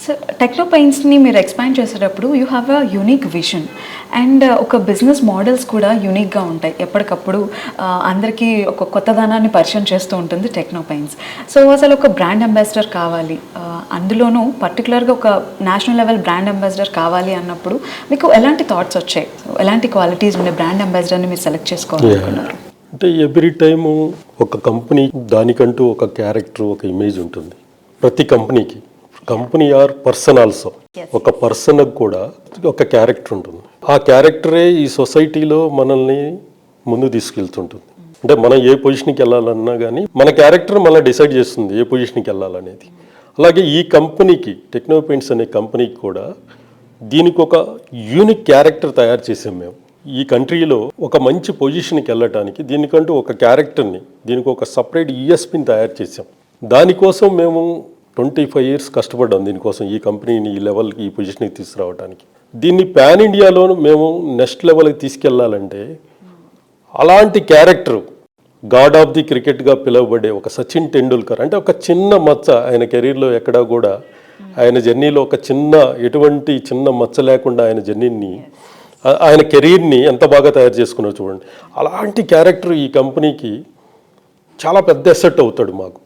So techno పెయింట్స్ని మీరు expand చేసేటప్పుడు you have a unique vision and ఒక బిజినెస్ మోడల్స్ కూడా యూనిక్గా ఉంటాయి. ఎప్పటికప్పుడు అందరికీ ఒక కొత్తదనాన్ని పరిచయం చేస్తూ ఉంటుంది టెక్నో పెయింట్స్. సో అసలు ఒక బ్రాండ్ అంబాసిడర్ కావాలి, అందులోనూ పర్టికులర్గా ఒక నేషనల్ లెవెల్ బ్రాండ్ అంబాసిడర్ కావాలి అన్నప్పుడు మీకు ఎలాంటి థాట్స్ వచ్చాయి? ఎలాంటి క్వాలిటీస్ ఉండే బ్రాండ్ అంబాసిడర్ని మీరు సెలెక్ట్ చేసుకోవాలనుకున్నారు? అంటే ఎవ్రీ టైము ఒక కంపెనీ దానికంటూ ఒక క్యారెక్టర్, ఒక ఇమేజ్ ఉంటుంది ప్రతి కంపెనీకి. Company or person also. ఒక పర్సన్కి కూడా ఒక క్యారెక్టర్ ఉంటుంది. ఆ క్యారెక్టరే ఈ సొసైటీలో మనల్ని ముందు తీసుకెళ్తుంటుంది. అంటే మనం ఏ పొజిషన్కి వెళ్ళాలన్నా కానీ మన క్యారెక్టర్ మనల్ని డిసైడ్ చేస్తుంది ఏ పొజిషన్కి వెళ్ళాలనేది. అలాగే ఈ కంపెనీకి, టెక్నో పెయింట్స్ అనే కంపెనీకి కూడా దీనికి ఒక యూనిక్ క్యారెక్టర్ తయారు చేసాం మేము. ఈ కంట్రీలో ఒక మంచి పొజిషన్కి వెళ్ళటానికి దీనికంటూ ఒక క్యారెక్టర్ని, దీనికి ఒక సపరేట్ యూఎస్పీని తయారు చేసాం. దానికోసం మేము 25 years కష్టపడ్డాం దీనికోసం, ఈ కంపెనీని ఈ లెవెల్కి, ఈ పొజిషన్కి తీసుకురావడానికి. దీన్ని పాన్ ఇండియాలో మేము నెక్స్ట్ లెవెల్కి తీసుకెళ్లాలంటే అలాంటి క్యారెక్టర్, గాడ్ ఆఫ్ ది క్రికెట్గా పిలువబడే ఒక సచిన్ టెండూల్కర్, అంటే ఒక చిన్న మచ్చ ఆయన కెరీర్లో ఎక్కడా కూడా, ఆయన జర్నీలో ఒక ఎటువంటి చిన్న మచ్చ లేకుండా ఆయన జర్నీని, ఆయన కెరీర్ని ఎంత బాగా తయారు చేసుకున్నారో చూడండి. అలాంటి క్యారెక్టర్ ఈ కంపెనీకి చాలా పెద్ద అసెట్ అవుతాడు మాకు.